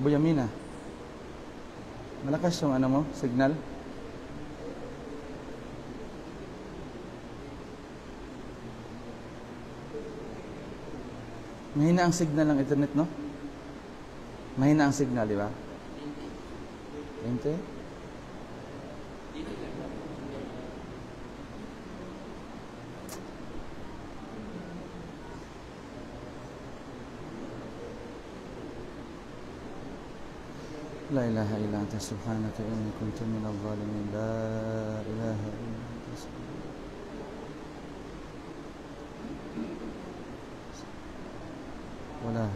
Buyamina. Malakas yung signal. Mahina ang signal ng internet, no? Mahina ang signal, di ba? 20? La ilaha illa anta subhanaka inni kuntu minadh dhalimin. La ilaha illa anta wala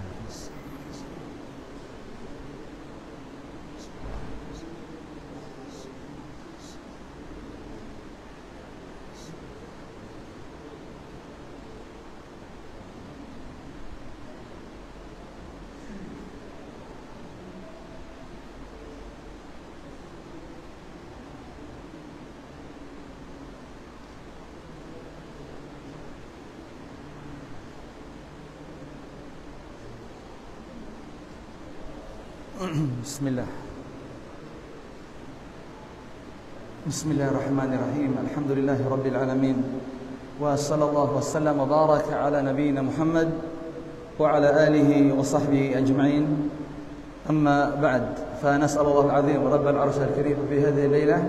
Bismillah. Bismillahirrahmanirrahim. Alhamdulillahi rabbil alamin. Wa sallallahu wa sallam wa baraka ala nabiyyina Muhammad wa ala alihi wa sahbihi ajma'in. Amma ba'd. Fa nas'alu Allah al-'azim rabbal 'arsh al-karim fi hadhihi al-laylah,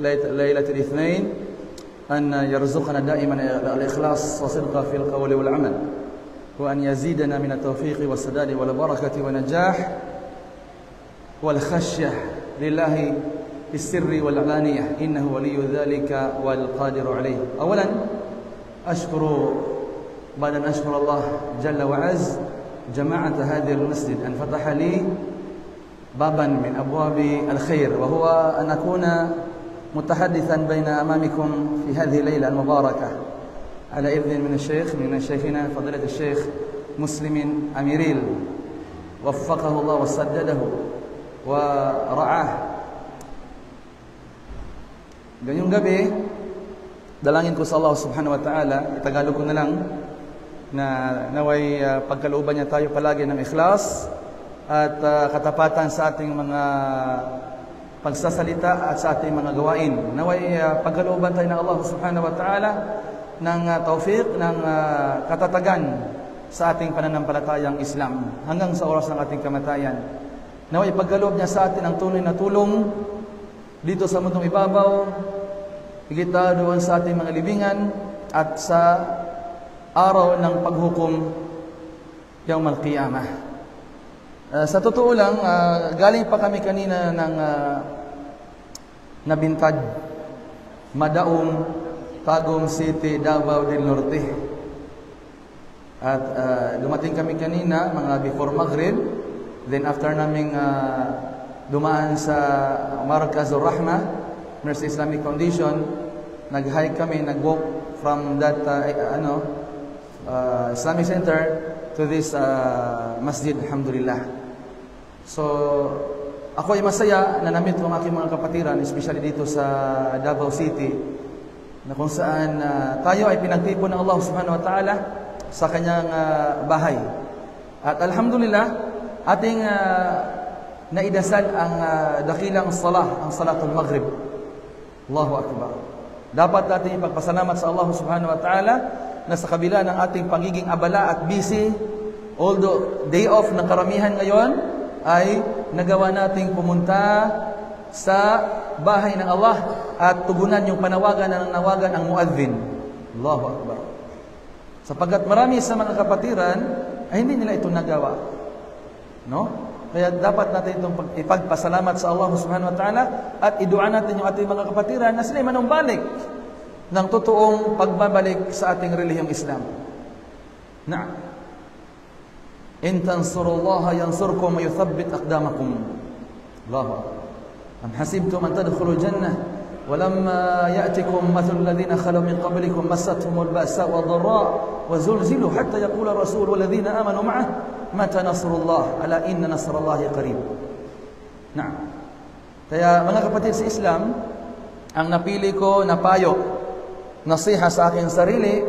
laylat al-ithnain, an yarzuqana da'iman al-ikhlas wa sidqa fi al-qawli wal 'amal, wa an yazidana min at-tawfiq wa as-sadad wal barakati wa najah والخشية لله بالسر والعلانية إنه ولي ذلك والقادر عليه. أولا أشكر بعد أن أشكر الله جل وعز جماعة هذا المسجد أن فتح لي بابا من أبواب الخير، وهو أن أكون متحدثا بين أمامكم في هذه الليلة المباركة على إذن من شيخنا فضيلة الشيخ مسلم أميريل وفقه الله وسدده ورعاه. Ganyong gabi, dalangin ko sa Allah subhanahu wa ta'ala, itagalog ko na lang, na naway pagkalooban niya tayo palagi ng ikhlas at katapatan sa ating mga pagsasalita at sa ating mga gawain. Naway pagkalooban tayo ng Allah subhanahu wa ta'ala ng tawfiq, ng katatagan sa ating pananampalatayang Islam hanggang sa oras ng ating kamatayan. Naway ipagkaloob niya sa atin ang tunay na tulong dito sa mundong ibabaw, higit doon sa ating mga libingan at sa araw ng paghukom Yawm al-Qiyamah. Sa totoo lang, galing pa kami kanina ng Nabintad, Madaong, Tagum City, Davao del Norte. At dumating kami kanina mga before Maghrib. Then after naming dumaan sa Markazur Rahmah, Mercy Islamic Foundation, nag-hike kami, nag-walk from that Islamic Center to this masjid, alhamdulillah. So, ako ay masaya na namit ang aking mga kapatiran, especially dito sa Davao City, na kung saan tayo ay pinagtipon ng Allah subhanahu wa ta'ala sa kanyang bahay. At alhamdulillah, ating naidasal ang dakilang salah, ang salatul maghrib. Allahu Akbar. Dapat natin ipagpasalamat sa Allah subhanahu wa ta'ala na sa kabila ng ating pagiging abala at busy, although day off ng karamihan ngayon, ay nagawa nating pumunta sa bahay ng Allah at tugunan yung panawagan na nawagan ang muadhin. Allahu Akbar. Sapagkat marami sa mga kapatiran ay hindi nila ito nagawa. No? Kaya dapat natin itong ipagpasalamat sa Allah subhanahu wa ta'ala at idua natin yung ating mga kapatiran na sila manumbalik ng totoong pagbabalik sa ating relihiyong Islam. Na in tansurullaha yansurkum wa yuthabbit aqdamakum. Allahu Akbar. Am hasibtum an tadkhulul jannah walamma ya'tikum mathalul ladzina khalu min qablikum massatuhumul ba'sa wadh-dharra wa zulzilu hatta yaqula ar-rasul wal ladzina amanu ma'ah mata nasrullah ala inna nasrallahi qarib. Naam. Kaya mga kapatid sa Islam, ang napili ko na payo, nasiha sa aking sarili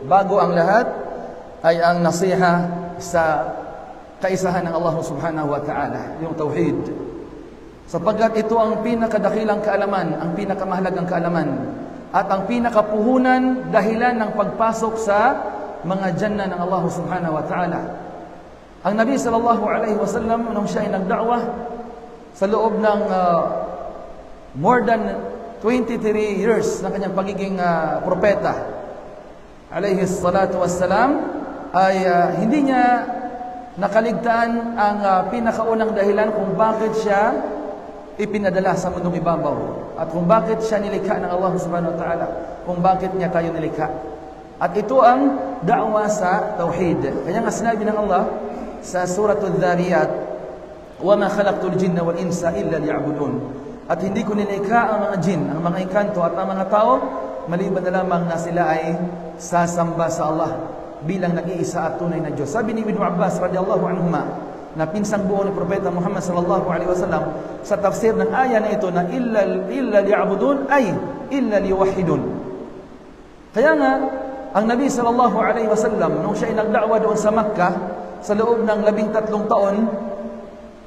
bago ang lahat ay ang nasiha sa kaisahan ng Allah subhanahu wa ta'ala, yung tauhid. Sapagkat ito ang pinakadakilang kaalaman, ang pinakamahalagang kaalaman, at ang pinakapuhunan dahilan ng pagpasok sa mga jannah ng Allah subhanahu wa ta'ala. Ang Nabi sallallahu alaihi wasallam, nung siya ay nagda'wah sa loob ng more than 23 years ng kanyang pagiging propeta, alaihi salatu wassalam, ay hindi niya nakaligtaan ang pinakaunang dahilan kung bakit siya ipinadala sa mundong ibabaw at kung bakit siya nilikha ng Allah subhanahu wa ta'ala, kung bakit niya tayo nilikha. At ito ang da'wa sa tauhid. Kaya nga sinabi ng Allah sa suratul Dhariyat, وَمَا خَلَقْتُ الْجِنَّ وَالْإِنسَ إِلَّا لِيَعْبُدُونَ. At hindi ko nilikha ang mga jin, ang mga inkanto at ang mga tao, maliban na lamang na sila ay sasamba sa Allah bilang nag-iisa at tunay na Diyos. Sabi ni Ibn Abbas radiyallahu anhuma, na pinsang buo ni Propeta Muhammad sallallahu alaihi wasallam sa tafsir ng aya na ito, na illa liya'budun ay illa liwahidun. Kaya nga ang Nabi sallallahu alaihi wasallam nung siya ay nagda'wa doon sa Makkah sa loob ng 13 taon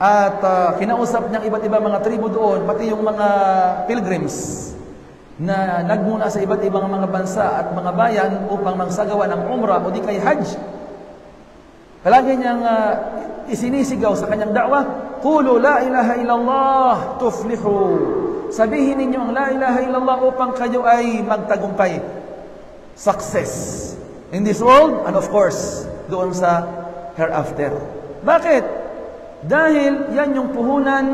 at kinausap niyang iba't ibang mga tribo doon, pati yung mga pilgrims na nagmula sa iba't ibang mga bansa at mga bayan upang magsagawa ng umrah o di kay hajj. Palagi niyang isinisigaw sa kanyang da'wah, "Qulu la ilaha illallah tuflihu." Sabihin ninyo ang la ilaha illallah upang kayo ay magtagumpay. Success in this world and of course doon sa hereafter. Bakit? Dahil yan yung puhunan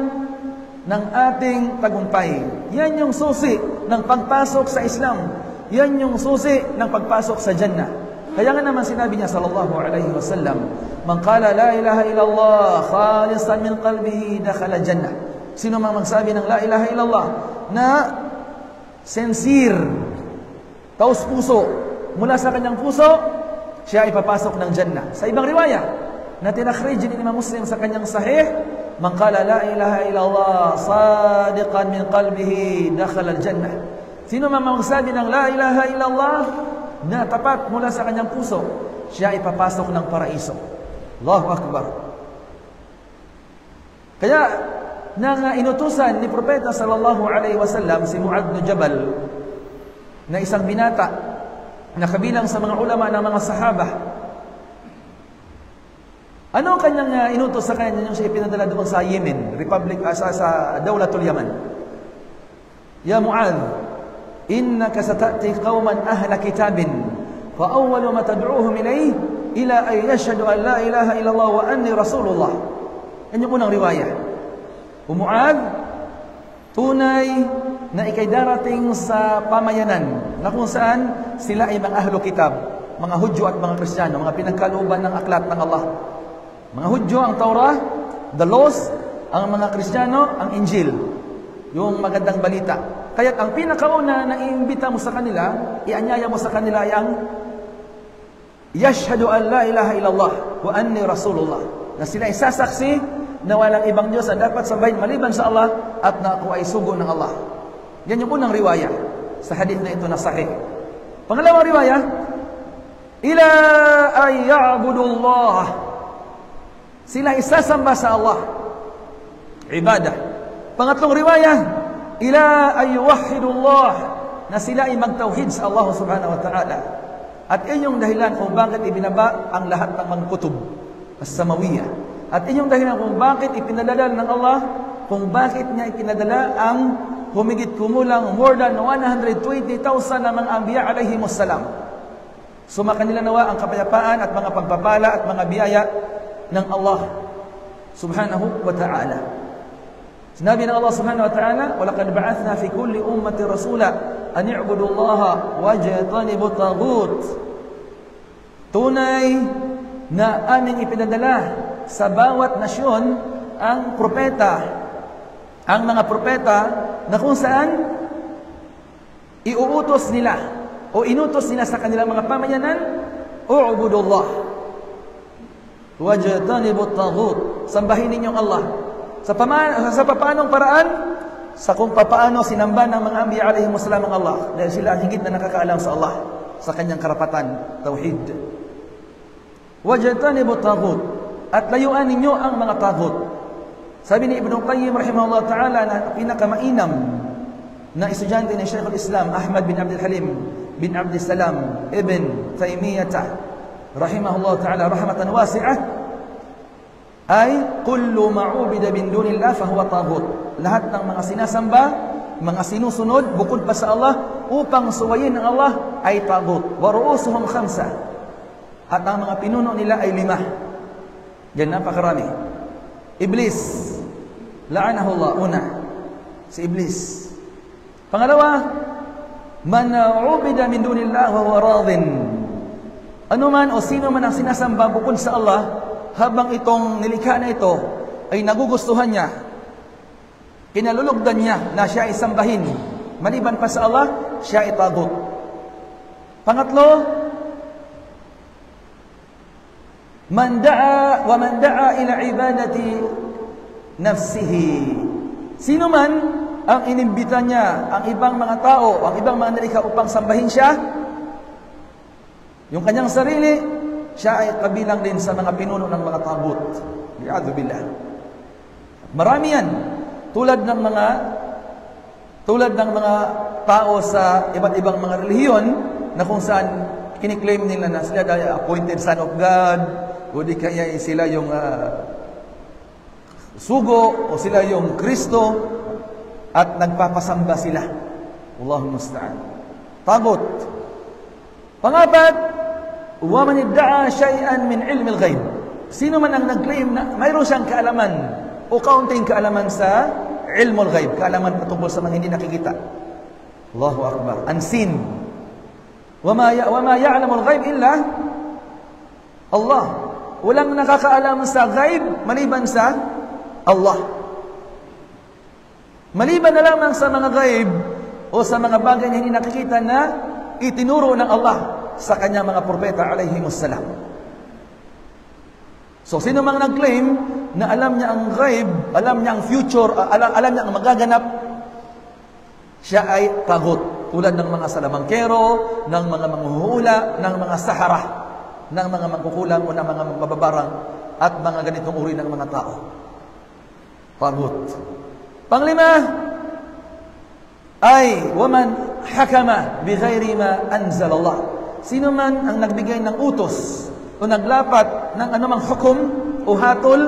ng ating tagumpay. Yan yung susi ng pagpasok sa Islam. Yan yung susi ng pagpasok sa Jannah. Kaya nga naman sinabi niya sallallahu alaihi wasallam, "Man qala la ilaha illallah khalisan min qalbihi dakhala Jannah." Sino mang magsabi ng la ilaha illallah na sincere, taos puso, mula sa kanyang puso, siya ay papasok ng Jannah. Sa ibang riwaya na tinakhrij ni Imam Muslim sa kanyang sahih, "Man qala la ilaha illallah sadiqan min qalbihi dakhala al-jannah." Sino man magsabi ng la ilaha illallah na tapat mula sa kanyang puso, siya ay papasok ng paraiso. Allahu Akbar. Kaya nang inutusan ni Propeta sallallahu alaihi wasallam si Mu'adh bin Jabal na isang binata na kabilang sa mga ulama ng mga sahaba, ano ang kanyang inutos sa kanya niyang siya ipinadala doon sa Yemen, sa Dawlatul Yaman? "Ya Mu'adh, innaka sata'ti qauman ahla kitabin, fa awwalu ma tad'uuhum ilayhi ila an yashhadu an la ilaha illallah wa anni rasulullah." Yan yung unang riwaya. O Mu'adh, tunay na ikay darating sa pamayanan na kung saan sila ay mga ahlu kitab, mga Hudyo at mga Kristiyano, mga pinagkalooban ng aklat ng Allah. Mga Hudyo ang Taurah, the laws, ang mga Kristiyano ang Injil, yung magandang balita. Kaya ang pinakauna na iimbita mo sa kanila, ianyaya mo sa kanila ay ang yashhadu an la ilaha illallah wa anni rasulullah, na sila ay sasaksi na walang ibang Diyos ang dapat sambahin maliban sa Allah at na ako ay sugo ng Allah. Yan yung unang riwaya sa hadith na ito na sahih. Pangalawang riwaya, ila ay ya'budullah, sila isasamba sa Allah, ibadah. Pangatlong riwaya, ila ay yuwahhidullah, na sila ay magtauhid sa Allah subhanahu wa ta'ala. At inyong dahilan kung bakit ibinaba ang lahat ng mga kutub as-samawiyah. At inyong dahilan kung bakit ipinadala ng Allah, kung bakit niya ipinadala ang humigit kumulang more than 120,000 na mga anbiya alayhimus salam. Sumakanila nawa ang kapayapaan at mga pagpapala at mga biyaya ng Allah subhanahu wa ta'ala. Sinabi ng Allah subhanahu wa ta'ala, وَلَقَدْ بَعَثْنَا فِي كُلِّ أُمَّةٍ رَسُولًا أَنِ اعْبُدُوا اللَّهَ وَاجْتَنِبُوا الطَّاغُوتَ. Tunay na aming ipinadala sa bawat nasyon ang propeta, ang mga propeta na kung saan iuutos nila o inutos nila sa kanilang mga pamayanan, u'budullah wajtanibut taghut, sambahin ninyong Allah. Sa papaanong paraan? Sa kung papaano sinamba ng mga anbiya alayhimus salam ang Allah, dahil sila ang higit na nakakaalam sa Allah, sa kanyang karapatan, tauhid. Wajtanibut taghut, at layuan ninyo ang mga taghut. Sabi ni Ibn Qayyim rahimahullah ta'ala na pinakamainam na estudyante ni Shaykh al-Islam Ahmad bin Abdul Halim bin Abdul Salam Ibn Taymiyyah rahimahullah ta'ala rahmatan wasi'ah ay kullu ma'ubida bin dunillah fahuwa taghut. Lahat ng mga sinasamba, mga sinusunod bukod pa sa Allah upang suwayin ang Allah ay taghut. Wa ru'usuhum khamsa. At ang mga pinuno nila ay 5. Yan, napakarami. Iblis, la'anahullah, una, si Iblis. Pangalawa, man ubida min dunillah wa huwa radin. Ano man o sino man ang sinasamba bukod sa Allah, habang itong nilikha na ito ay nagugustuhan niya, kinalulugdan niya na siya ay sambahin, maliban pa sa Allah, siya ay taghut. Pangatlo, man da'a ila ibadati nafsihi. Sino man ang inimbita niya ang ibang mga tao, ang ibang mga nilikha upang sambahin siya, yung kanyang sarili, siya ay kabilang din sa mga pinuno ng mga taghut. Bi'adhu billah. Marami yan. Tulad ng mga tao sa iba't ibang mga relihiyon na kung saan kiniklaim nila na sila ay appointed son of God, o di kaya sila yung sugo, o sila yung Kristo, at nagpapasamba sila. Allahumma musta'an. Taghut. Pangapat, wa man idda'a shay'an min ilmi al-ghaib. Sino man ang nag-claim na mayroon siyang kaalaman o kaunting kaalaman sa ilmu al-ghaib, kaalaman patungkol sa mga hindi nakikita. Allahu akbar. Unseen. Wa ma ya'lamu al-ghaib illa Allah. Walang nakakaalam sa ghaib maliban sa Allah. Maliban na lamang sa mga ghaib o sa mga bagay na hindi nakikita na itinuro ng Allah sa kanyang mga propeta alayhimussalam. So sino mang nag-claim na alam niya ang ghaib, alam niya ang future, alam niya ang magaganap, siya ay taghut. Tulad ng mga salamangkero, ng mga manghuhula, ng mga sahara, ng mga mangkukulam o ng mga mababarang at mga ganitong uri ng mga tao. Taghut. Panglima ay waman hakama bighairi ma anzal Allah. Sino man ang nagbigay ng utos o naglapat ng anumang hukom o hatol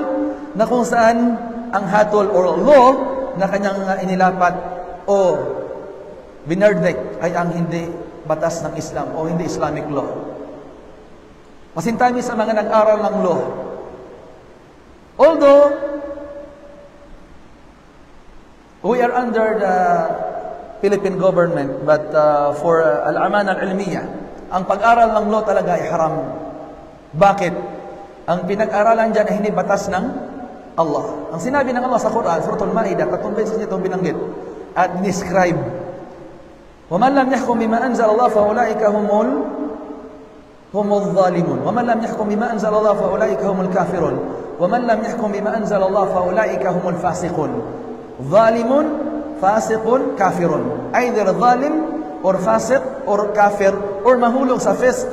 na kung saan ang hatol or law na kanyang inilapat o binardik ay ang hindi batas ng Islam o hindi Islamic law. Masintami sa mga nag-aral ng law. Although we are under the Philippine government, but for al-amana al-ilmiya, ang pag-aral ng law talaga ay haram. Bakit? Ang pinag-aralan dyan ay hindi batas ng Allah. Ang sinabi ng Allah sa Quran, Suratul Ma'idah, 3 beses niya itong binanggit at describe. وَمَنْ لَمْ يَحْكُمْ بِمَا أَنْزَلَ اللَّهُ فَأُولَٰئِكَ هم الظَّالِمُونَ وَمَنْ لَمْ يَحْكُمْ بِمَا أَنْزَلَ اللَّهُ فَأُولَٰئِكَ هم الكافرون وَمَنْ لَمْ يَحْكُمْ بِمَا أَنْزَلَ اللَّهُ فَأُولَٰئِكَ هم الفاسقون. ظالم, fasiqun, kafirun. Either zalim or fasiq or kafir or mahulog sa fisq,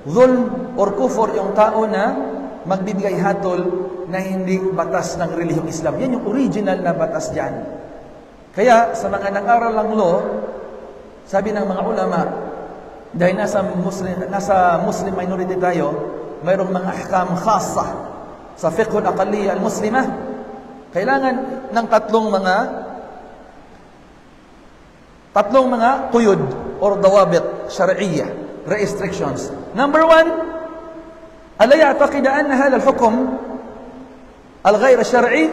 zulm or kufur yung tao na magbibigay hatol na hindi batas ng relihiyong Islam. Yan yung original na batas dyan. Kaya sa mga nag-aral ng law, sabi ng mga ulama, dahil nasa Muslim minority tayo, mayroong mga ahkam khasa sa fiqhul aqaliyya al-muslimah. Kailangan ng tatlong mga quyud or dawabit syar'iyyah, restrictions. Number 1, ألا يعتقد أن هذا الحكم الغير الشرعي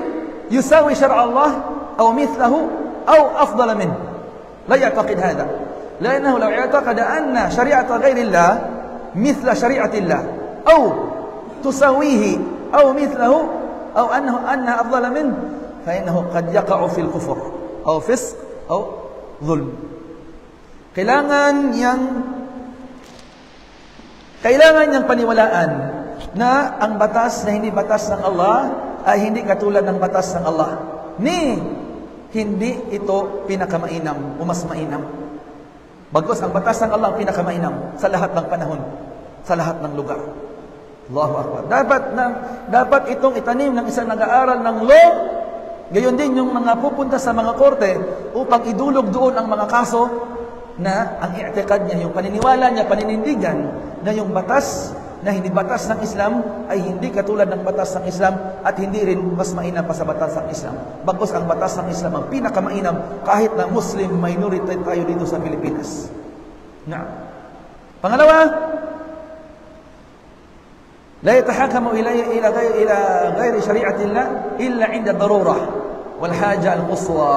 يساوي شرع الله أو مثله أو أفضل منه. لا يعتقد هذا، لأنه لو اعتقد أن شريعة غير الله مثل شريعة الله أو تساويه أو مثله أو أنها أفضل منه فإنه قد يقع في الكفر أو فسق أو ظلم. Kailangan niyang paniwalaan na ang batas na hindi batas ng Allah ay hindi katulad ng batas ng Allah. Hindi ito pinakamainam o mas mainam. Bagkus ang batas ng Allah ang pinakamainam sa lahat ng panahon, sa lahat ng lugar. Allahu Akbar. Dapat itong itanim ng isang nag-aaral ng law, gayon din yung mga pupunta sa mga korte upang idulog doon ang mga kaso na ang i'tiqad niya, yung paniniwala niya, paninindigan na yung batas na hindi batas ng Islam ay hindi katulad ng batas ng Islam at hindi rin mas mainam pa sa batas ng Islam. Bagkus ang batas ng Islam ang pinakamainam kahit na Muslim minority tayo dito sa Pilipinas. Na. Pangalawa, la yatahakamu ila ghairi syari'atillah illa 'inda darurah wal haja al-quswa.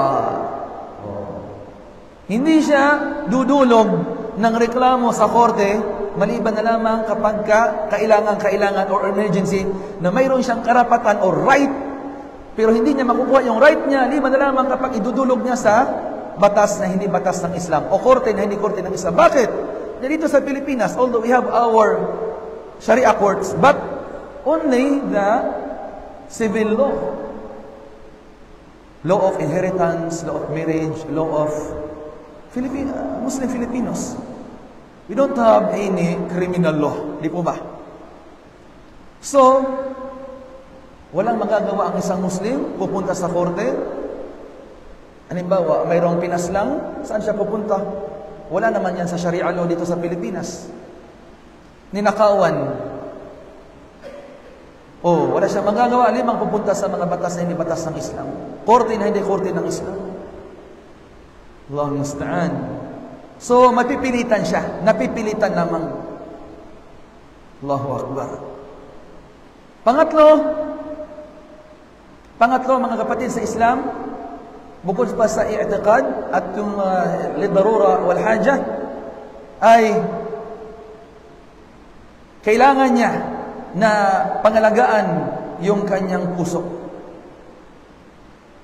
Hindi siya dudulog ng reklamo sa korte maliban na lamang kapag kailangan or emergency na mayroon siyang karapatan or right, pero hindi niya makukuha yung right niya, liban na lamang kapag idudulog niya sa batas na hindi batas ng Islam o korte na hindi korte ng Islam. Bakit? Dito sa Pilipinas, although we have our Sharia courts, but only the civil law. Law of inheritance, law of marriage, law of Muslim Filipinos. We don't have any criminal law. Di po ba? So, walang magagawa ang isang Muslim pupunta sa korte. Halimbawa, mayroong pinaslang, saan siya pupunta? Wala naman yan sa Sharia law dito sa Pilipinas. Ninakawan. Wala siya magagawa. Limang pupunta sa mga batas na hindi batas ng Islam. Korte na hindi korte ng Islam. Allahul musta'an. So, mapipilitan siya. Napipilitan namang. Allahu Akbar. Pangatlo, mga kapatid sa Islam, bukod pa sa i'tiqad at yung lidarura wal haja, ay kailangan niya na pangalagaan yung kanyang puso.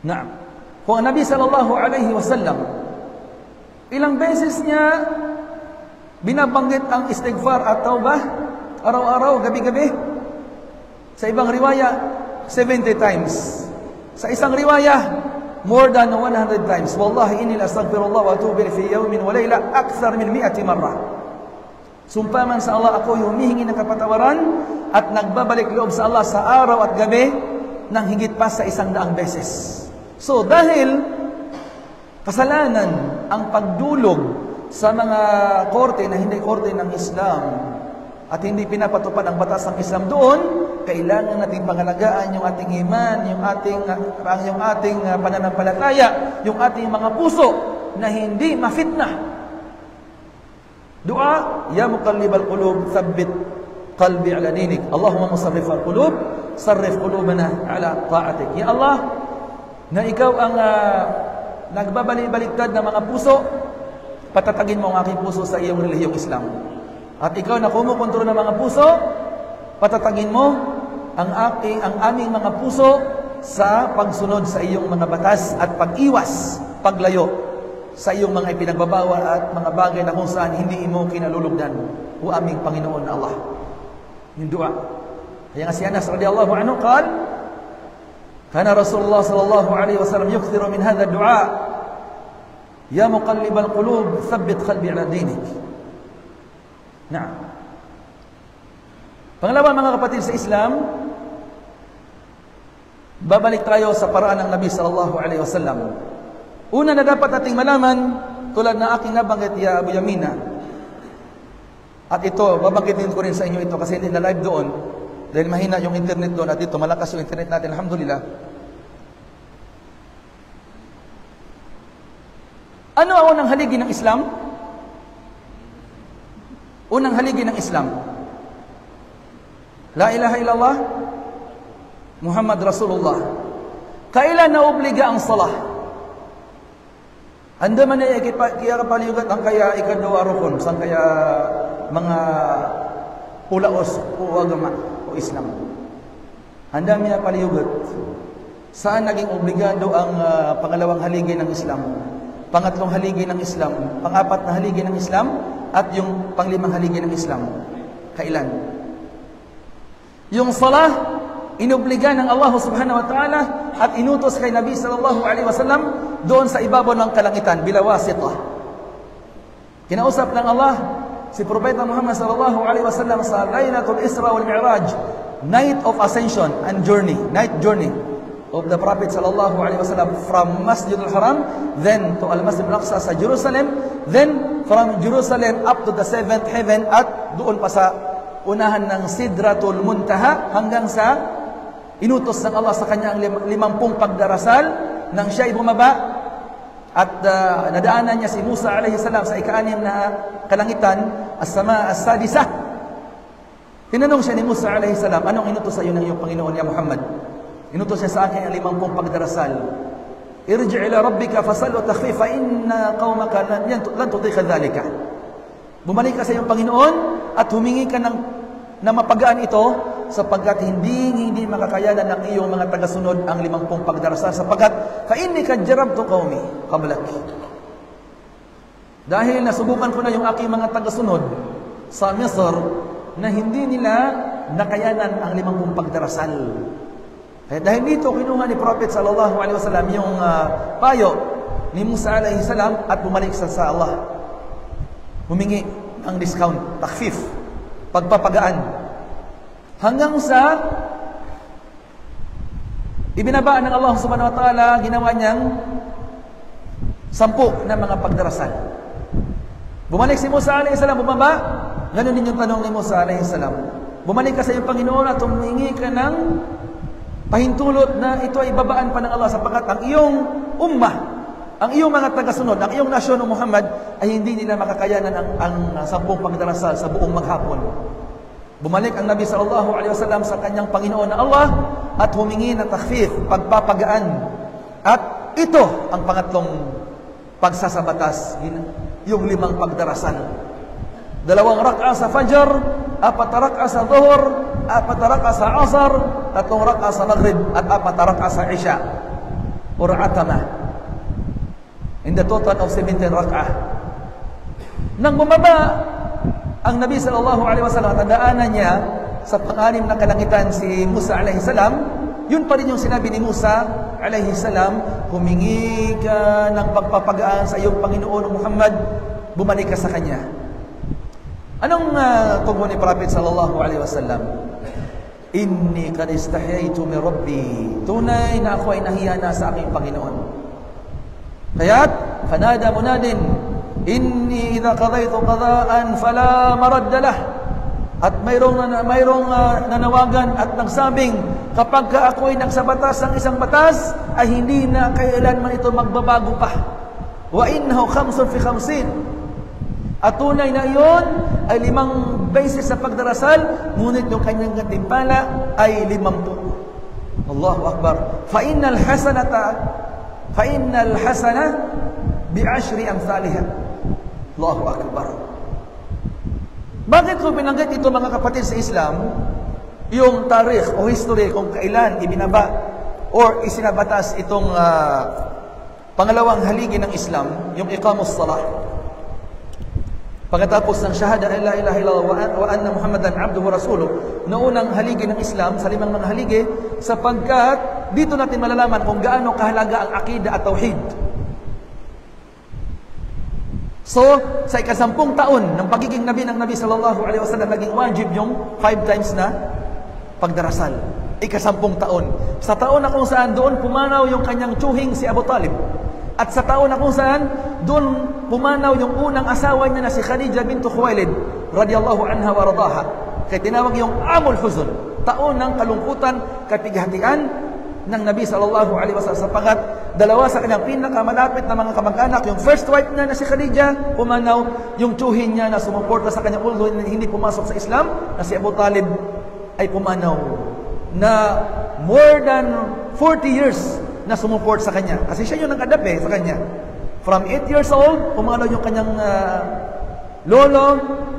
Naam. Kung ang Nabi sallallahu alaihi wasallam, ilang beses niya binabanggit ang istighfar at taubah, araw-araw, gabi-gabi. Sa ibang riwaya, 70 times. Sa isang riwaya, more than 100 times. Wallahi inni la astaghfirullah wa atubu ilayhi fi yawmin wa layla akthar min 100 marra. Sumpaman sa Allah, ako humihingi ng kapatawaran at nagbabalik loob sa Allah sa araw at gabi ng higit pa sa 100 beses. So, dahil kasalanan ang pagdulog sa mga korte na hindi korte ng Islam at hindi pinapatupad ang batas ng Islam doon, kailangan natin pangalagaan yung ating iman, yung ating pananampalataya, yung ating mga puso na hindi mafitnah. Dua, ya muqallibal qulub, thabbit qalbi ala dinik. Allahumma musarrifal qulub, sarrif qulubana ala ta'atik. Ya Allah, na ikaw ang nagbabalik-baliktad ng mga puso, patatagin mo ang aking puso sa iyong relihiyong Islam. At ikaw na kumukontrol ng mga puso, patatagin mo ang aming mga puso sa pagsunod sa iyong mga batas at pag-iwas, paglayo sa iyong mga ipinagbabawal at mga bagay na kung saan hindi mo kinalulugdan, o aming Panginoon na Allah. Yung dua. Kaya nga si Anas radiyallahu anhu kana Rasulullah sallallahu alaihi wasallam yukthiru min hadha ad-du'a, ya muqallibal qulub thabbit qalbi ala dinik. Naam. Pangalawa, mga kapatid sa Islam, babalik tayo sa paraan ng Nabi sallallahu alaihi wasallam. Una na dapat nating malaman, tulad na aking nabanggit, ya Abu Yamina, at ito, babanggitin ko rin sa inyo ito kasi hindi na live doon. Dahil mahina yung internet doon at dito malakas yung internet natin, alhamdulillah. Ano ang unang haligi ng Islam? Unang haligi ng Islam, la ilaha illallah, Muhammad Rasulullah. Kailan naobliga ang salah? Anda man ay kaya kapaliugat ang kaya ikadawa rukun, sang kaya mga pulaos o agama o Islam. Handa niya paliugat. Saan naging obligado ang pangalawang haligi ng Islam? Pangatlong haligi ng Islam, pang-apat na haligi ng Islam, at yung panglimang haligi ng Islam. Kailan? Yung salah, inobliga ng Allah subhanahu wa ta'ala at inutos kay Nabi sallallahu alaihi wasallam doon sa ibabaw ng kalangitan, bila wasitah. Kinausap ng Allah si Propeta Muhammad sallallahu alaihi wasallam sa Laylatul Isra wal Mi'raj, night of ascension and journey, night journey of the Prophet sallallahu alaihi wasallam from Masjidil Haram, then to Al-Masjid Al-Aqsa sa Jerusalem, then from Jerusalem up to the seventh heaven, at doon pa sa unahan ng Sidratul Muntaha, hanggang sa inutos ng Allah sa kanya ang 50 pagdarasal nang siya ay bumaba at nadaanan niya si Musa alayhi salam sa ika-6 na kalangitan, as-sama as-sadisa. Tinanong siya ni Musa alayhi salam, anong inutos sa iyo ng iyong Panginoon ya Muhammad? Inutos niya sa akin ang 50 pagdarasal. Irji' ila rabbika fasal wa takhfif fa inna qaumaka lan tutiqa dhalika. Bumalik ka sa iyong Panginoon at humingi ka na mapagaan ito, sapagkat hindi makakayanan ng iyong mga tagasunod ang 50 pagdarasal, sapagkat fa inni kad jarabtu qaumi qablak. Dahil nasubukan ko na yung aking mga tagasunod sa Misr na hindi nila nakayanan ang 50 pagdarasal. Dahil dito kinuha ni Prophet sallallahu alaihi wasallam yung payo ni Musa alaihi salam at bumalik sa Allah. Humingi ang discount, takhfif, pagpapagaan. Hanggang sa ibinabaan ng Allah subhanahu wa ta'ala, ginawa niyang 10 na mga pagdarasal. Bumalik si Musa alaihi salam, bumaba. Ganun din yung tanong ni Musa alaihi salam. Bumalik ka sa iyong Panginoon at humingi ka ng pahintulot na ito ay babaan pa ng Allah, sapagkat ang iyong ummah, ang iyong mga tagasunod, ang iyong nasyon ng Muhammad ay hindi nila makakayanan ang 10 pagdarasal sa buong maghapon. Bumalik ang Nabi sallallahu alaihi wasallam sa kanyang Panginoon na Allah at humingi ng takhfif, pagpapagaan. At ito ang pangatlong pagsasabatas, yung 5 pagdarasal. 2 rak'a sa Fajr, 4 rak'a sa Dhuhr, 4 rak'a sa Asr, 3 rak'a sa Maghrib, at 4 rak'a sa Isha or Atama. In the total of 17 rak'a. Nang bumaba ang Nabi sallallahu alaihi wasallam, tandaanan niya sa pang-anim na kalangitan si Musa alaihi salam, yun pa rin yung sinabi ni Musa alaihi salam, humingi ka ng pagpapagaan sa iyong Panginoon Muhammad, bumalik ka sa kanya. Anong tugon ni Prophet sallallahu alaihi wasallam? Inni qad istahyaytu min Rabbi. Tunay na ako ay nahiya na sa aking Panginoon. Kaya't fanada munadin, inni idha qadaytu qadaan fala maradda lah. At mayroong nanawagan at nagsabing, kapag ako ay nagsabatas ng isang batas, ay hindi na kailanman ito magbabago pa. Wa innahu 5 fi 50. At tunay na iyon ay 5 beses sa pagdarasal, ngunit yung kanyang gantimpala ay 50. Allahu Akbar. Fa innal hasana bi'ashri amsalha. Allahu Akbar. Bakit ko binanggit ito mga kapatid sa Islam, yung tarikh o history kung kailan ibinaba or isinabatas itong pangalawang haligi ng Islam, yung iqamus salah. Pagkatapos ng shahada la ilaha illallah wa anna Muhammadan abduhu rasuluh, na unang haligi ng Islam sa 5 mga haligi, sapagkat dito natin malalaman kung gaano kahalaga ang akida at tauhid. So, sa ika-10 taon ng pagiging nabi ng Nabi sallallahu alaihi wasallam, naging wajib yung 5 times na pagdarasal. Ika-10 taon. Sa taon na kung saan doon pumanaw yung kanyang tsuhing si Abu Talib. At sa taon na kung saan doon pumanaw yung unang asawa niya na si Khadija bintu Khuwailid radiyallahu anha wa radaha. Kaya tinawag yung Amul Huzn, taon ng kalungkutan, kapighatian ng Nabi sallallahu alaihi wasallam, sapagat dalawa sa kanyang pinakamalapit na mga kamag-anak, yung first wife niya na si Khadija pumanaw, yung tsuhin niya na sumuporta sa kanyang uldo hindi pumasok sa Islam na si Abu Talib ay pumanaw na more than 40 years na sumuport sa kanya. Kasi siya yung nag-adapt sa kanya. From 8 years old, pumanaw yung kanyang lolo,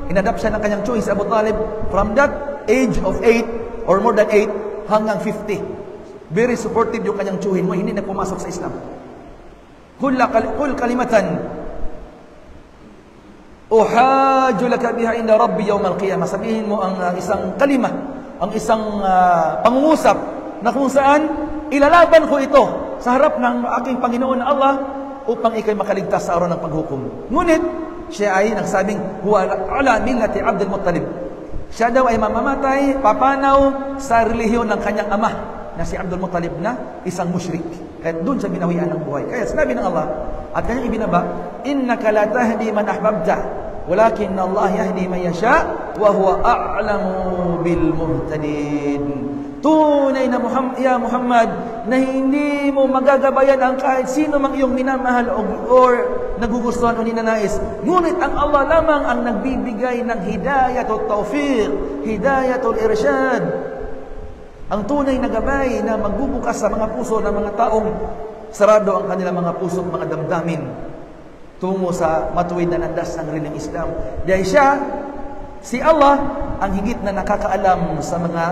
inadapt siya ng kanyang tsuhin si Abu Talib. From that age of 8 or more than 8 hanggang 50. Very supportive yung kanyang tsuhin mo, hindi na pumasok sa Islam. Kul kalimatan uhaju laka biha inda rabbi yawm al-qiyamah. Sabihin mo ang isang kalima, ang isang pangungusap na kung saan ilalaban ko ito sa harap ng aking Panginoon na Allah upang ikay makaligtas sa araw ng paghukom. Ngunit siya ay nagsabing huwa ala millati Abdul Muttalib. Siya daw ay mamamatay, papanaw sa relihiyon ng kanyang ama na si Abdul Muttalib na isang musyrik. Kaya doon siya binawian ng buhay. Kaya sinabi ng Allah at kanyang ibinaba, innaka la tahdi man ahbabta walakin Allah yahdi man yasha wa huwa a'lamu bil muhtadin. Tunay na Muhammad na hindi mo magagabayan ang kahit sino mang iyong minamahal or nagugustuhan o ninanais. Ngunit ang Allah lamang ang nagbibigay ng hidayatul tawfiq, hidayatul irsyad. Ang tunay na gabay na magbubukas sa mga puso ng mga taong sarado ang kanilang mga puso at mga damdamin tungo sa matuwid na landas ng relihiyong Islam. Dahil siya, si Allah, ang higit na nakakaalam sa mga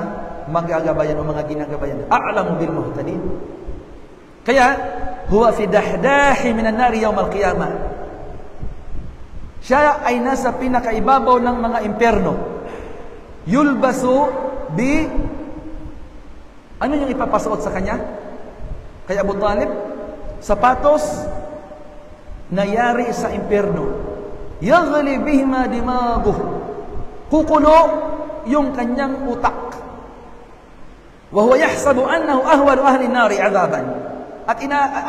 magagabayan o mga ginagabayan. A'lamu bil muhtadin. Kaya, huwa fi dahdahi minan nari yawm al-qiyamah. Siya ay nasa pinakaibabaw ng mga impyerno. Yulbasu bi ano yung ipapasuot sa kanya? Kay Abu Talib, sapatos na yari sa impyerno. Yaghli bihima dimaguh. Kukulo yung kanyang utak. Wa huwa yahsabu annahu ahwalu ahli an-nari 'adaban. At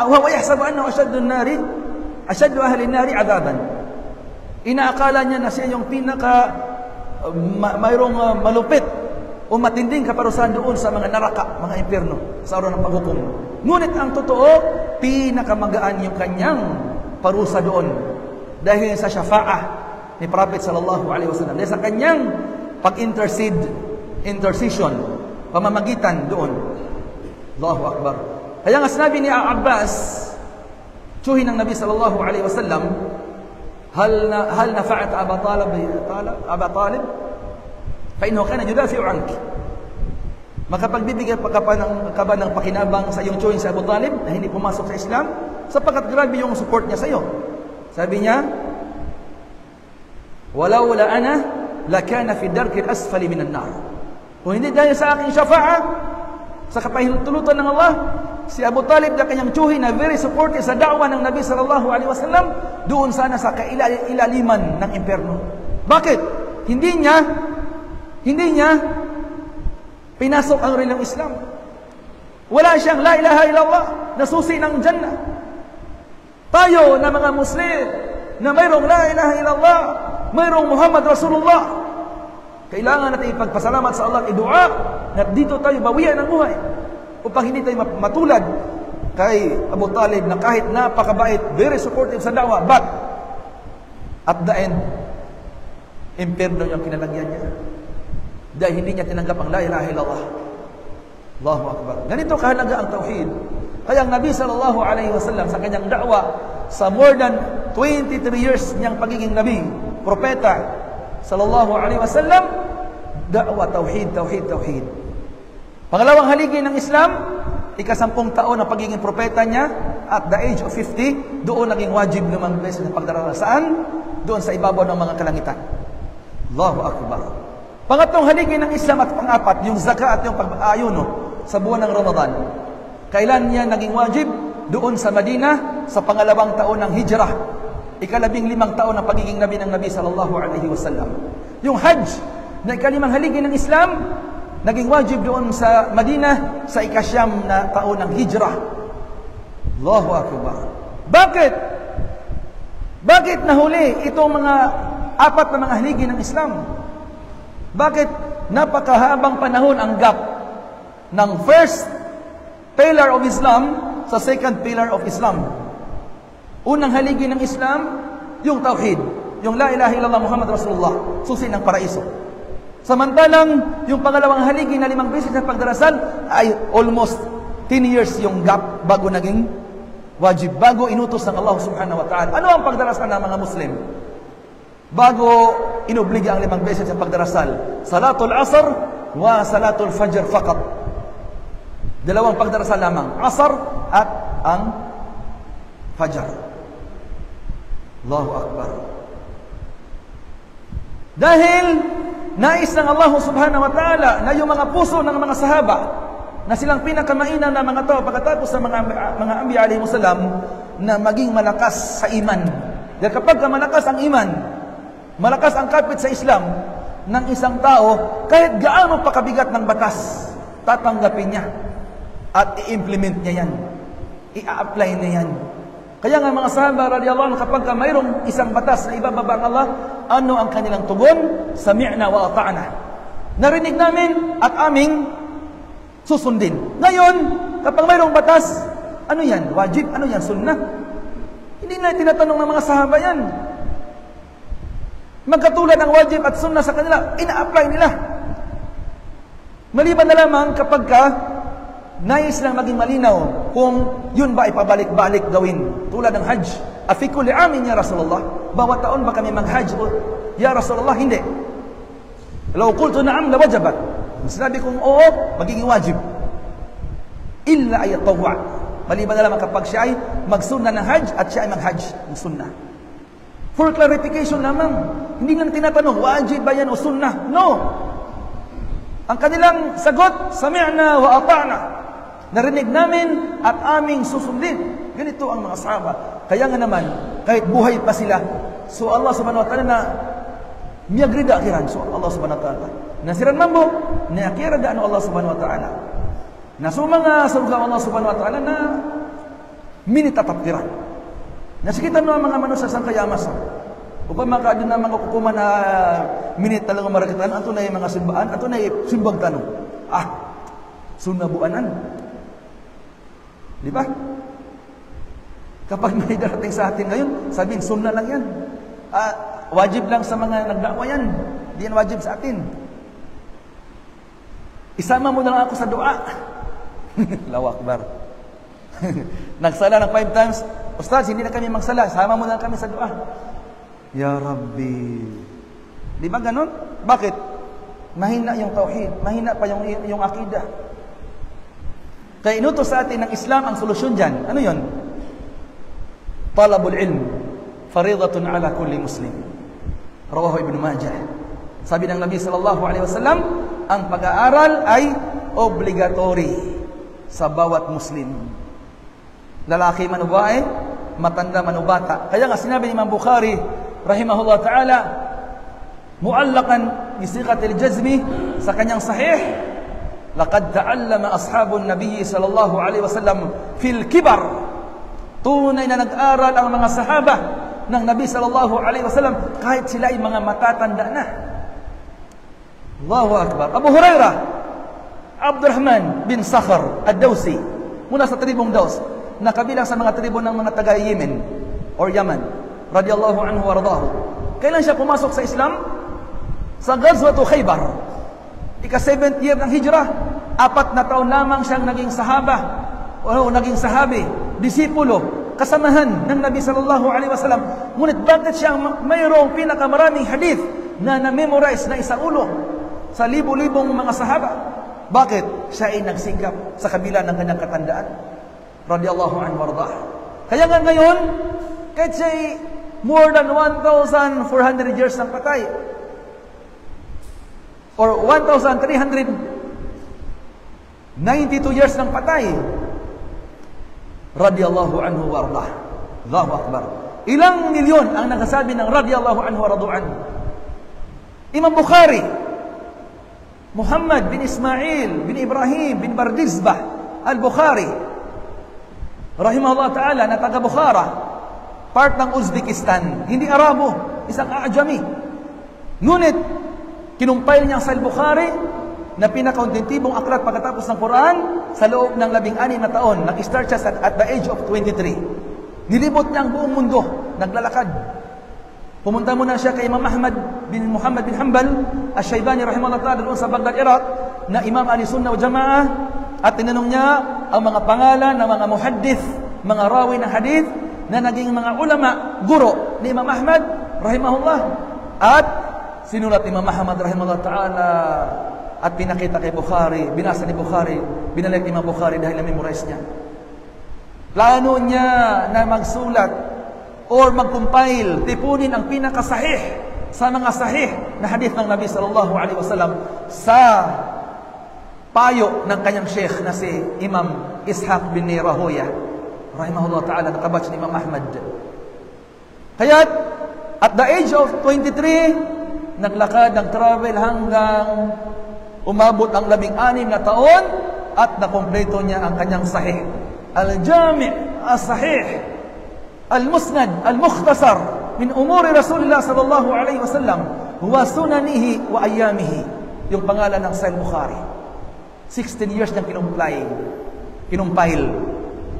huwa yahsabu annahu ashaddu ahli an-nari 'adaban. Inaakala niya na siya yung pinaka mayroong malupit o matinding kaparusahan doon sa mga naraka, mga impyerno, sa araw ng paghukom. Ngunit ang totoo, pinakamagaan yung kanyang parusa doon. Dahil sa syafa'ah ni Prophet sallallahu alaihi wasallam. Dahil sa kanyang intercession, pamamagitan doon. Allahu Akbar. Kaya nga sinabi ni Abbas, tsuhin ng Nabi sallallahu alaihi wasallam, hal nafa'at Aba Talib? Fainho ka na yudafi'u anki. Makapagbibigay ka ba ng pakinabang sa iyong tsuhin sa Abu Talib na hindi pumasok sa Islam? Sapagkat grabe yung support niya sa iyo. Sabi niya, walau la ana lakana fi darkil asfali minan nar. Kung hindi dahil sa aking syafa'ah, sa kapahintulutan ng Allah, si Abu Talib na kanyang tsuhin na very supportive sa da'wa ng Nabi sallallahu alaihi wasallam, doon sana sa kailaliman ng impyerno. Bakit? Hindi niya pinasok ang relihiyong Islam. Wala siyang la ilaha illallah na susi ng Jannah. Tayo na mga Muslim na mayroong la ilaha illallah, mayroong Muhammad Rasulullah, kailangan natin ipagpasalamat sa Allah at i-dua na dito tayo bawian ng buhay upang hindi tayo matulad kay Abu Talib na kahit napakabait, very supportive sa da'wa, but at the end, impyerno yung kinalagyan niya. Dahil hindi niya tinanggap ang la ilaha illallah. Allahu Akbar. Ganito kahalaga ang tauhid. Kaya ang Nabi sallallahu alaihi wasallam sa kanyang da'wa, sa more than 23 years niyang pagiging Nabi, propeta, sallallahu alaihi wasallam, da'wa, tauhid. Pangalawang haligi ng Islam, ika-10 taon ng pagiging propeta niya, at the age of 50, doon naging wajib 5 beses na pagdarasal. Saan? Doon sa ibabaw ng mga kalangitan. Allahu Akbar. Pangatlong haligi ng Islam at pang-apat, yung zakat at yung pag-aayuno sa buwan ng Ramadan. Kailan niya naging wajib? Doon sa Madina, sa pangalawang taon ng hijrah. Ika-15 taon ng pagiging Nabi ng Nabi sallallahu alaihi wasallam. Yung Hajj, na ika-5 haligi ng Islam, naging wajib doon sa Madina sa ika-9 na taon ng hijrah. Allahu Akbar. Bakit nahuli itong mga 4 na mga haligi ng Islam? Bakit napakahabang panahon ang gap ng first pillar of Islam sa second pillar of Islam? Unang haligi ng Islam, yung tauhid, yung la ilaha illallah Muhammad Rasulullah, susi ng paraiso. Samantalang yung pangalawang haligi na 5 beses na pagdarasal ay almost 10 years yung gap bago naging wajib, bago inutos ng Allah subhanahu wa ta'ala. Ano ang pagdarasal ng mga Muslim? Bago inobliga ang 5 beses ang pagdarasal, Salatul Asr wa Salatul Fajr faqat. 2 pagdarasal lamang, Asr at ang Fajr. Allahu Akbar. Dahil nais ng Allah subhanahu wa ta'ala na yung mga puso ng mga sahaba na silang pinakamainan na mga tao pagkatapos ng mga anbiya alayhimus salam na maging malakas sa iman, Dahil kapag malakas ang iman, malakas ang kapit sa Islam ng isang tao, kahit gaano pa kabigat ng batas, tatanggapin niya at i-implement niya yan. I-apply niya yan. Kaya nga mga sahaba radiyallahu anhu, kapag mayroong isang batas na ibababa ng Allah, ano ang kanilang tugon? Sami'na wa ata'na. Narinig namin at aming susundin. Ngayon, kapag mayroong batas, ano yan? Wajib? Ano yan? Sunnah? Hindi na tinatanong ng mga sahaba yan. Magkatulad ang wajib at sunnah sa kanila, ina-apply nila. Maliban na lamang kapag nais lang maging malinaw kung yun ba ay pabalik-balik gawin. Tulad ng hajj. Afi kulli amin ya Rasulullah. Bawat taon ba kami mag-hajj? Ya Rasulullah, hindi. Law qultu na'am la wajabat. Sinabi kong oo, magiging wajib. Illa ay tawwa. Maliban na lamang kapag siya ay magsunna ng hajj at siya ay mag-hajj ng sunnah. For clarification lamang. Hindi lang tinatanong, wajib ba yan o sunnah? No. Ang kanilang sagot, sami'na wa ata'na. Narinig namin at aming susundin. Ganito ang mga sahaba. Kaya nga naman, kahit buhay pa sila, so Allah subhanahu wa ta'ala na miyagrida akhiran. So Allah subhanahu wa ta'ala. Nasiran mambo, niakira daan Allah subhanahu wa ta'ala. Naso mga surga Allah subhanahu wa ta'ala na minitatapiran. Nasikitan mo ang mga manusia sang kayamas. Upang makaadun na mga kukuman na minit talagang marakitan, ato na yung mga simbaan, ato na yung simbang tanong. Sunabuanan. Di ba? Kapag may darating sa atin ngayon, sabihin, sunna lang yan. Wajib lang sa mga nagdakwa yan. Di yan wajib sa atin. Isama mo na lang ako sa dua. Allahu Akbar. Nagsala ng 5 times, Ustaz, hindi na kami magsala, sama mo na lang kami sa dua. Ya Rabbi. Di ba ganon? Bakit? Mahina yung tauhid, mahina pa yung akidah. Kaya inutos sa atin ng Islam ang solusyon dyan. Ano yun? Talabul ilm, faridatun ala kulli muslim. Rawahu Ibn Majah. Sabi ng Nabi sallallahu alaihi wasallam, ang pag-aaral ay obligatory sa bawat Muslim. Lalaki man o babae, matanda man o bata. Kaya nga sinabi ni Imam Bukhari rahimahullah ta'ala, mu'allakan bisiqatil jazmi, sa kanyang sahih, laqad ta'allama ashabun nabiyyi sallallahu alaihi wasallam fil kibar. Tunay na nag-aral ang mga sahaba ng Nabi sallallahu alaihi wasallam kahit sila ay mga matatanda na. Allahu Akbar. Abu Hurairah, Abdurrahman bin Sakhar ad-Dawsi, mula sa tribong Daws, na kabilang sa mga tribo ng mga taga-Yemen or Yaman, radiyallahu anhu waradahu. Kailan siya pumasok sa Islam? Sa Ghazwatu Khaybar. Ika-7th year ng Hijrah, 4 na taon lamang siyang naging sahaba o naging sahabi, disipulo, kasamahan ng Nabi sallallahu alaihi wasallam. Ngunit bakit siya mayroong pinakamaraming hadith na na-memorize na isaulo sa libo-libong mga sahaba? Bakit? Siya ay nagsikap sa kabila ng kanyang katandaan. Radiyallahu anhu wardah. Kaya nga ngayon, kahit siya ay more than 1,400 years ng patay, or 1,392 years ng patay, radiyallahu anhu wardah. Allahu Akbar. Ilang milyon ang nagsasabi ng radiyallahu anhu waradu'an. Imam Bukhari, Muhammad bin Ismail bin Ibrahim bin Bardizbah al-Bukhari, rahimahullah ta'ala, na taga Bukhara, part ng Uzbekistan, hindi Arabo, isang Ajami. Ngunit kinumpile niya sa al-Bukhari na pinakauntinitibong aklat pagkatapos ng Quran sa loob ng 16 na taon. Nag-start siya at the age of 23. Nilibot niya ang buong mundo, naglalakad. Pumunta muna siya kay Imam Ahmad bin Muhammad bin Hanbal Ash-Shaybani rahimahullah ta'ala doon sa Baghdad, Iraq, na Imam Ahli Sunnah wa Jama'ah, at tinanong niya ang mga pangalan ng mga muhaddith, mga rawi ng hadith na naging mga ulama, guro ni Imam Ahmad rahimahullah. At sinulat Imam Ahmad rahimahullah ta'ala at pinakita kay Bukhari, binasa ni Bukhari, binalik Imam Bukhari dahil na-memorize niya. Plano niya na magsulat or mag-compile, tipunin ang pinakasahih sa mga sahih na hadith ng Nabi sallallahu alaihi wasallam sa payo ng kanyang sheikh na si Imam Ishaq bin Rahoya rahimahullah ta'ala, nakabatch ni Imam Ahmad. Kaya at the age of 23, naglakad, nag-travel hanggang umabot ang 16 na taon at nakompleto niya ang kanyang sahih. Al-Jami' as-Sahih, Al-Musnad, Al-Mukhtasar min umuri Rasulullah sallallahu alaihi wasallam wa sunanihi wa ayyamihi. Yung pangalan ng Sahih Bukhari. 16 years niyang kinumpile.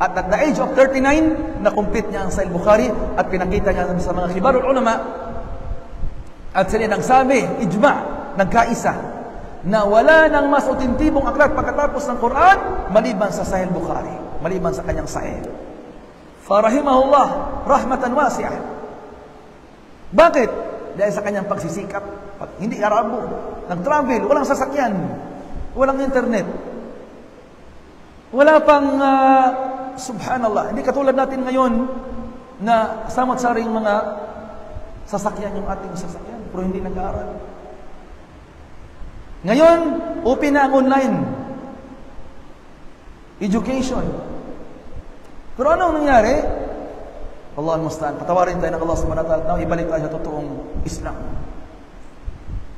At the age of 39, na-complete niya ang Sahih Bukhari at pinakita niya sa mga khibarul ulama. At sila nagsabi, ijma', nagkaisa, na wala nang mas otentibong aklat pagkatapos ng Quran maliban sa Sahih Bukhari, maliban sa kanyang Sahih. Farahimahullah rahmatan wasi'ah. Bakit? Dahil sa kanyang pagsisikap. Hindi Arabo, nag-travel, walang sasakyan, walang internet, wala pang subhanallah, hindi katulad natin ngayon na samot-saring mga sasakyan yung ating sasakyan, pero hindi nag-aaral. Ngayon, open na ang online education. Pero ano nangyari? Allah al-Musta'an. Patawarin tayo ng Allah subhanahu wa ta'ala. Ibalik tayo sa totoong Islam.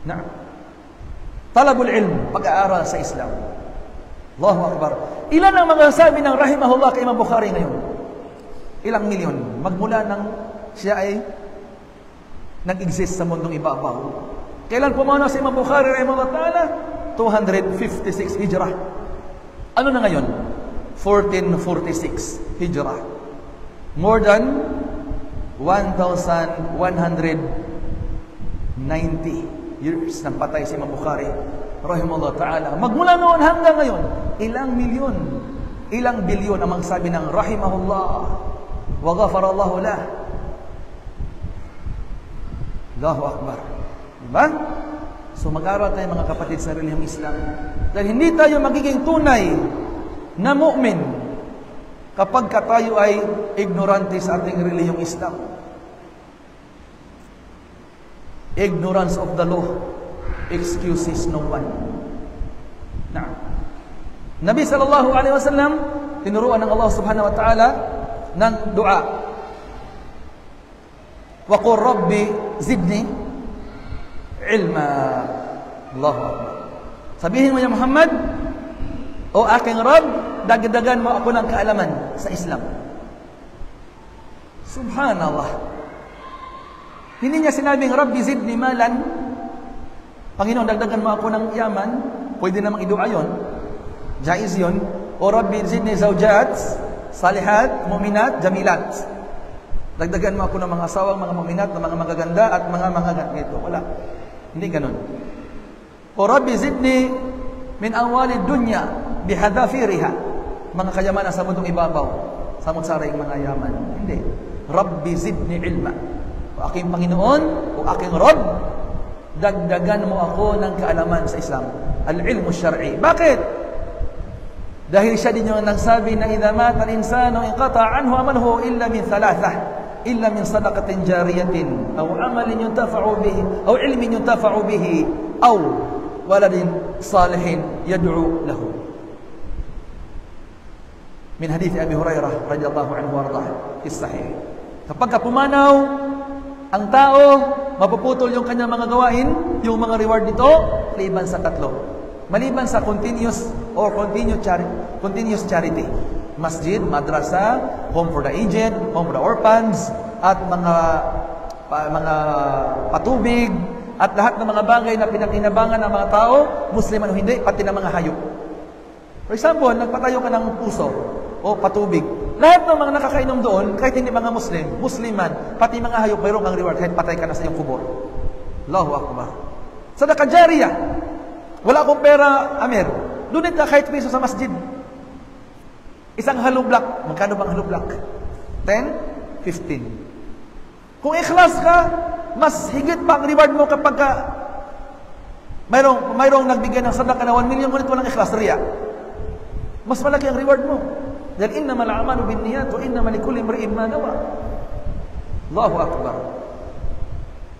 Na'am. Talabul ilm, pag-aaral sa Islam. Allahu Akbar. Ilan ang mga sabi ng rahimahullah kay Imam Bukhari ngayon? Ilang milyon? Magmula ng siya ay nag-exist sa mundong ibabaw. Kailan pumanaw si Imam Bukhari rahimahullah ta'ala? 256 Hijrah. Ano na ngayon? 1446 Hijrah. More than 1,190 years nang patay si Imam Bukhari rahimahullah ta'ala. Magmula noon hanggang ngayon, ilang milyon, ilang bilyon ang magsabi ng rahimahullah wa ghafarallahu lah. Allahu Akbar. Diba? So mag-aral tayo mga kapatid sa relihiyong Islam. Dahil hindi tayo magiging tunay na mu'min kapag tayo ay ignorante sa ating relihiyong Islam. Ignorance of the law excuses no one. Nah. Nabi sallallahu alaihi wasallam tinuruan ng Allah subhanahu wa ta'ala ng dua. Wa qur rabbi zidni ilma. Allahu Akbar. Sabihin mo ya Muhammad, o aking Rabb, dagdagan mo ako ng kaalaman sa Islam. Subhanallah. Hindi niya sinabing, Rabbi zidni malan. Panginoon, dagdagan mo ako ng yaman. Pwede namang idua yun. Jaiz yun. O Rabbi zidni zawjat, salihat, mu'minat, jamilat. Dagdagan mo ako ng mga asawang, mga mu'minat, ng mga magaganda at mga ganito. Wala. Hindi ganun. O Rabbi zidni min awalid dunya bihadafiriha. Mga kayamanan sa mundong ibabaw. Samot-saring mga yaman. Hindi. Rabbi zidni ilma. O aking Panginoon, o aking Rabb, dagdagan mo ako ng kaalaman sa Islam. Al-ilmu syar'i. Bakit? Dahil siya din yung nagsabi na idha mata al-insanu inqata anhu amaluhu illa min thalathah, illa min sadaqatin jariyatin, aw amalin yuntafa'u bihi, aw ilmin yuntafa'u bihi, aw waladin salihin yad'u lahu. Min hadith Abi Hurairah radhiyallahu anhu warḍah fi sahih. Kapag pumanaw ang tao, mapuputol yung kanyang mga gawain, yung mga reward nito, maliban sa tatlo. Maliban sa continuous charity. Masjid, madrasa, home for the aged, home for the orphans, at mga patubig, at lahat ng mga bagay na pinakinabangan ng mga tao, Muslim o hindi, pati ng mga hayop. For example, nagpatayo ka ng puso o patubig. Lahat ng mga nakakainom doon, kahit hindi mga Musliman, pati mga hayop, mayroon kang reward kahit patay ka na sa iyong kubor. Allahu Akbar. Sadaqah jariyah. Wala akong pera, Amir. Donate ka kahit piso sa masjid. Isang hollow block. Magkano bang hollow block? 10? 15. Kung ikhlas ka, mas higit pa ang reward mo kapag mayroong nagbigay ng sadaqah na 1 million, ngunit walang ikhlas, riya. Mas malaki ang reward mo. Dahil innamal a'malu binniyat wa innamal likulli imri'in ma nawa. Allahu Akbar.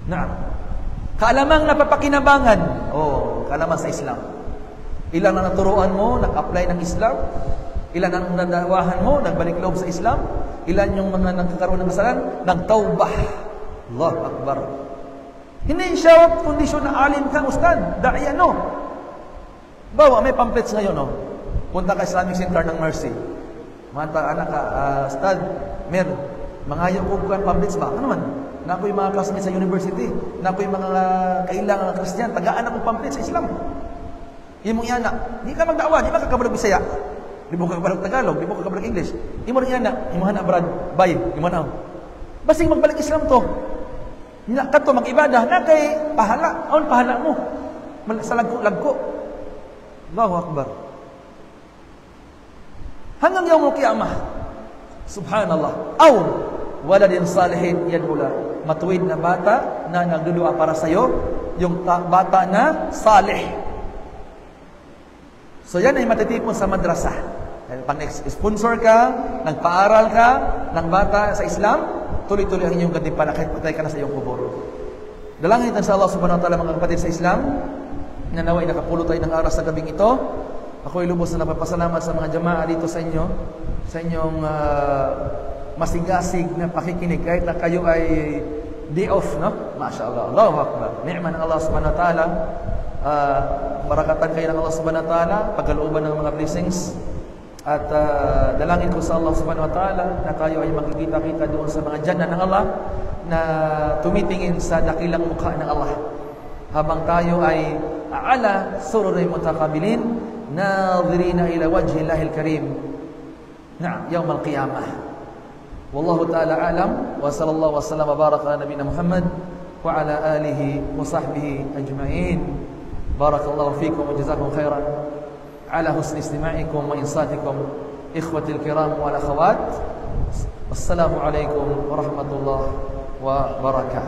Naam. Kaalamang napapakinabangan. Kaalaman sa Islam. Ilan na naturuan mo, nag-apply ng Islam? Ilan ang nadawahan mo, nagbalik loob sa Islam? Ilan yung mga nagkakaroon ng kasalanan? Nagtaubah. Allahu Akbar. Hindi siya kondisyon na alim ka, ustad. Dahil ano? Bawa, may pamphlets ngayon, no? Punta ka Islamic Center ng Mercy. Mata, anak ka, ustad, mangayo ko bukan pamphlets ba? Ano man? Na ako'y mga classmates sa university. Na ako'y mga kailangan ng Christian. Tagaan akong pamphlets sa Islam. Imong yana, di ka magdawa, di ba kakabalag Bisaya? Di mo kakabalag Tagalog, di mo kakabalag English. Imong yana, imong hana brad, bay, imong na. Basing magbalik Islam to. Nya kadto mag-ibadah na kay pahala, aon pahala mo. Sa lagko. Allahu Akbar. Hanggang yaumul qiyamah. Subhanallah. Aw waladin salihin yadula. Matuwid na bata na nagdudua para sa iyo, yung bata na salih. So yan ay matitipon sa madrasah. Pag sponsor ka, nagpaaral ka ng bata sa Islam, tuloy-tuloy ang iyong gantimpala kahit patay ka na sa iyong kubur. Dalangin natin sa Allah subhanahu wa ta'ala mga kapatid sa Islam, na naway nakapulot tayo ng aras sa gabing ito. Ako ay lubos na napapasalamat sa mga jamaah dito sa inyo, sa inyong masigasig na pakikinig kahit na kayo ay day off, no? MashaAllah. Allahu Akbar. Ni'man ng Allah subhanahu wa ta'ala. Barakatan kayo ng Allah subhanahu wa ta'ala, pagkalooban ng mga blessings. At dalangin ko sa Allah subhanahu wa ta'ala na kayo ay makikita-kita doon sa mga jannah ng Allah na tumitingin sa dakilang mukha ng Allah. Habang tayo ay ala sururi mutakabilin, nadhirina ila wajhi Allahil Karim. Na'am, yawm al-qiyamah. Wallahu ta'ala alam, wa sallallahu wa sallam wa baraka ala nabina Muhammad wa ala alihi wa sahbihi ajma'in. Barakallahu fikum wa jazakum khairan ala husni istima'ikum wa insatikum ikhwati al-kiram wal akhawat. Wassalamu alaikum warahmatullahi wabarakatuh.